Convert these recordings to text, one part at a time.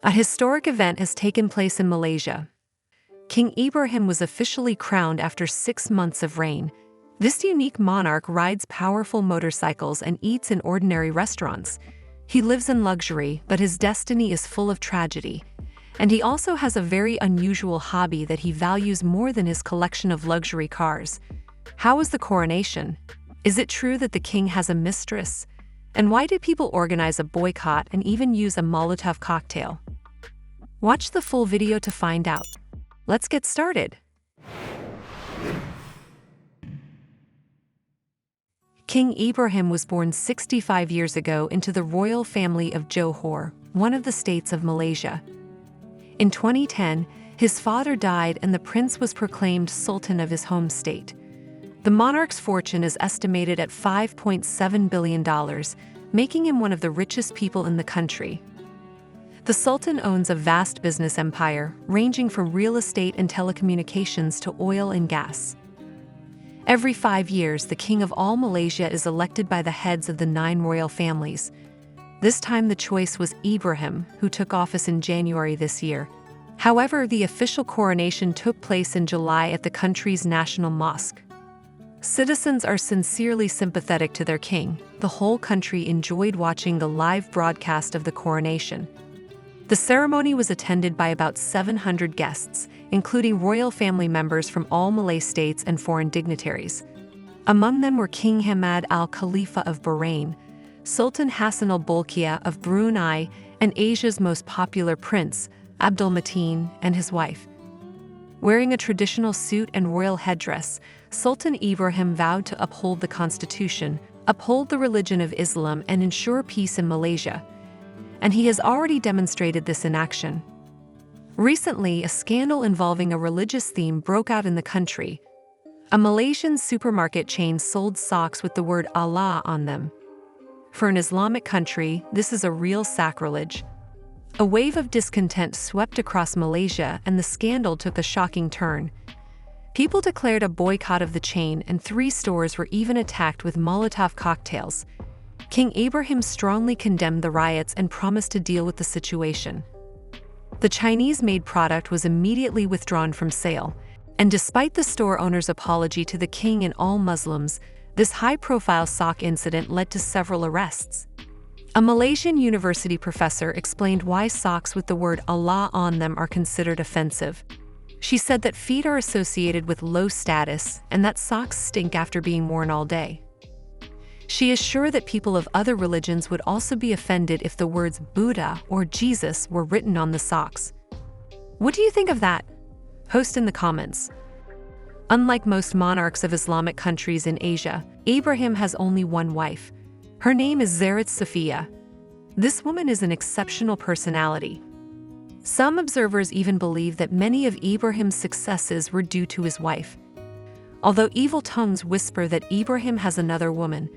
A historic event has taken place in Malaysia. King Ibrahim was officially crowned after 6 months of reign. This unique monarch rides powerful motorcycles and eats in ordinary restaurants. He lives in luxury, but his destiny is full of tragedy. And he also has a very unusual hobby that he values more than his collection of luxury cars. How was the coronation? Is it true that the king has a mistress? And why did people organize a boycott and even use a Molotov cocktail? Watch the full video to find out. Let's get started. King Ibrahim was born 65 years ago into the royal family of Johor, one of the states of Malaysia. In 2010, his father died and the prince was proclaimed sultan of his home state. The monarch's fortune is estimated at $5.7 billion, making him one of the richest people in the country. The sultan owns a vast business empire, ranging from real estate and telecommunications to oil and gas. Every 5 years, the king of all Malaysia is elected by the heads of the 9 royal families. This time the choice was Ibrahim, who took office in January this year. However, the official coronation took place in July at the country's national mosque. Citizens are sincerely sympathetic to their king. The whole country enjoyed watching the live broadcast of the coronation. The ceremony was attended by about 700 guests, including royal family members from all Malay states and foreign dignitaries. Among them were King Hamad Al Khalifa of Bahrain, Sultan Hassan Al Bolkiah of Brunei, and Asia's most popular prince, Abdul Mateen, and his wife. Wearing a traditional suit and royal headdress, Sultan Ibrahim vowed to uphold the constitution, uphold the religion of Islam, and ensure peace in Malaysia. And he has already demonstrated this in action. Recently, a scandal involving a religious theme broke out in the country. A Malaysian supermarket chain sold socks with the word Allah on them. For an Islamic country, this is a real sacrilege. A wave of discontent swept across Malaysia, and the scandal took a shocking turn. People declared a boycott of the chain, and 3 stores were even attacked with Molotov cocktails. King Ibrahim strongly condemned the riots and promised to deal with the situation. The Chinese-made product was immediately withdrawn from sale, and despite the store owner's apology to the king and all Muslims, this high-profile sock incident led to several arrests. A Malaysian university professor explained why socks with the word Allah on them are considered offensive. She said that feet are associated with low status and that socks stink after being worn all day. She is sure that people of other religions would also be offended if the words Buddha or Jesus were written on the socks. What do you think of that? Post in the comments. Unlike most monarchs of Islamic countries in Asia, Ibrahim has only one wife. Her name is Zerat Safia. This woman is an exceptional personality. Some observers even believe that many of Ibrahim's successes were due to his wife. Although evil tongues whisper that Ibrahim has another woman,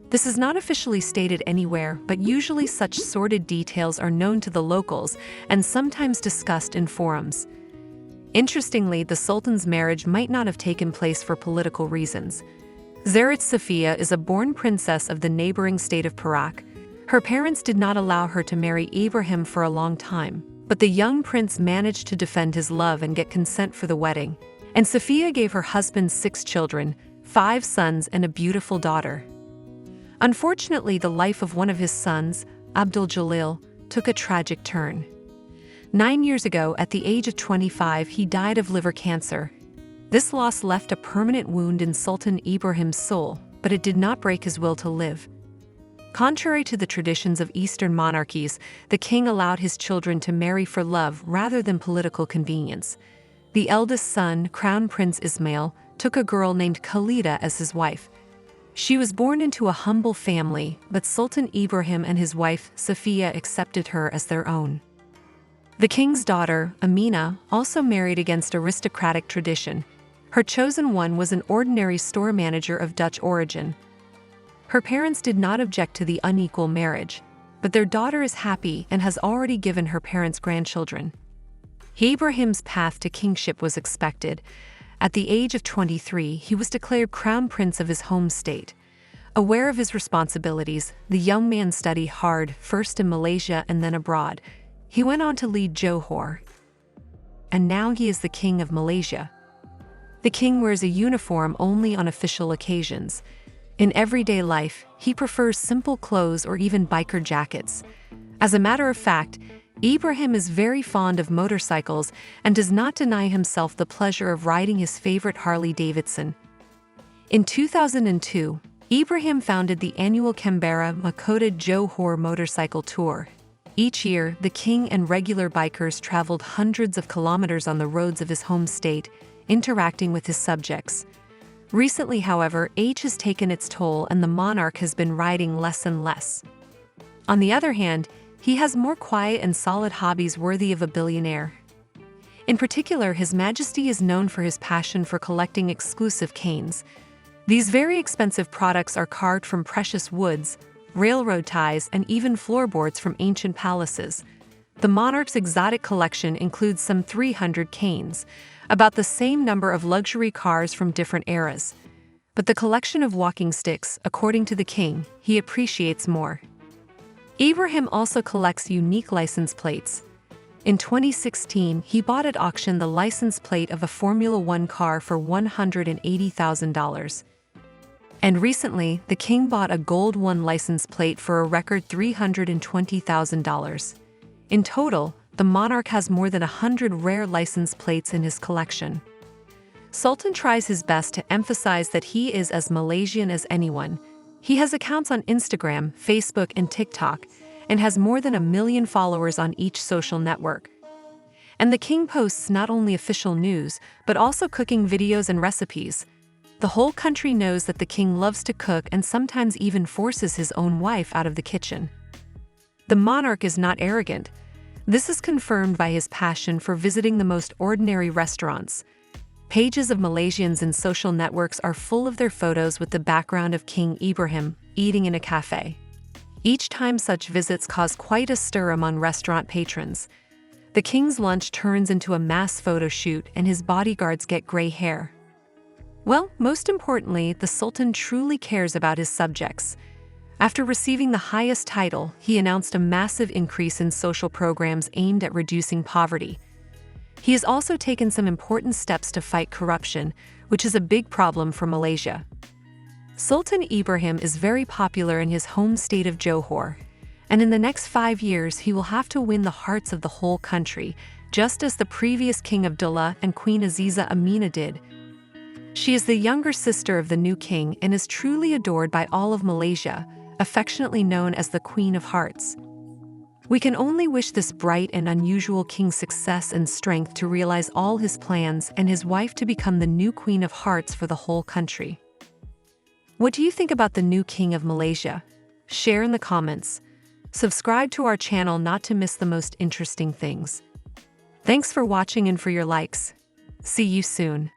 this is not officially stated anywhere, but usually such sordid details are known to the locals and sometimes discussed in forums. Interestingly, the Sultan's marriage might not have taken place for political reasons. Zerat Safia is a born princess of the neighboring state of Perak. Her parents did not allow her to marry Ibrahim for a long time, but the young prince managed to defend his love and get consent for the wedding. And Safia gave her husband 6 children, 5 sons and a beautiful daughter. Unfortunately, the life of one of his sons, Abdul Jalil, took a tragic turn. 9 years ago, at the age of 25, he died of liver cancer. This loss left a permanent wound in Sultan Ibrahim's soul, but it did not break his will to live. Contrary to the traditions of Eastern monarchies, the king allowed his children to marry for love rather than political convenience. The eldest son, Crown Prince Ismail, took a girl named Khalida as his wife. She was born into a humble family, but Sultan Ibrahim and his wife, Safia, accepted her as their own. The king's daughter, Amina, also married against aristocratic tradition. Her chosen one was an ordinary store manager of Dutch origin. Her parents did not object to the unequal marriage, but their daughter is happy and has already given her parents grandchildren. Ibrahim's path to kingship was expected. At the age of 23, he was declared crown prince of his home state. Aware of his responsibilities, the young man studied hard, first in Malaysia and then abroad. He went on to lead Johor, and now he is the king of Malaysia. The king wears a uniform only on official occasions. In everyday life, he prefers simple clothes or even biker jackets. As a matter of fact, Ibrahim is very fond of motorcycles and does not deny himself the pleasure of riding his favorite Harley-Davidson. In 2002, Ibrahim founded the annual Canberra Makota Johor motorcycle tour. Each year, the king and regular bikers traveled hundreds of kilometers on the roads of his home state, interacting with his subjects. Recently, however, age has taken its toll and the monarch has been riding less and less. On the other hand, he has more quiet and solid hobbies worthy of a billionaire. In particular, His Majesty is known for his passion for collecting exclusive canes. These very expensive products are carved from precious woods, railroad ties, and even floorboards from ancient palaces. The monarch's exotic collection includes some 300 canes, about the same number of luxury cars from different eras. But the collection of walking sticks, according to the king, he appreciates more. Ibrahim also collects unique license plates. In 2016, he bought at auction the license plate of a Formula One car for $180,000. And recently, the king bought a Gold One license plate for a record $320,000. In total, the monarch has more than 100 rare license plates in his collection. Sultan tries his best to emphasize that he is as Malaysian as anyone. He has accounts on Instagram, Facebook, and TikTok, and has more than 1 million followers on each social network. And the king posts not only official news, but also cooking videos and recipes. The whole country knows that the king loves to cook and sometimes even forces his own wife out of the kitchen. The monarch is not arrogant. This is confirmed by his passion for visiting the most ordinary restaurants. Pages of Malaysians in social networks are full of their photos with the background of King Ibrahim eating in a cafe. Each time such visits cause quite a stir among restaurant patrons. The king's lunch turns into a mass photo shoot and his bodyguards get gray hair. Well, most importantly, the Sultan truly cares about his subjects. After receiving the highest title, he announced a massive increase in social programs aimed at reducing poverty. He has also taken some important steps to fight corruption, which is a big problem for Malaysia. Sultan Ibrahim is very popular in his home state of Johor, and in the next 5 years he will have to win the hearts of the whole country, just as the previous King Abdullah and Queen Aziza Amina did. She is the younger sister of the new king and is truly adored by all of Malaysia, affectionately known as the Queen of Hearts. We can only wish this bright and unusual king success and strength to realize all his plans and his wife to become the new Queen of Hearts for the whole country. What do you think about the new king of Malaysia? Share in the comments. Subscribe to our channel not to miss the most interesting things. Thanks for watching and for your likes. See you soon.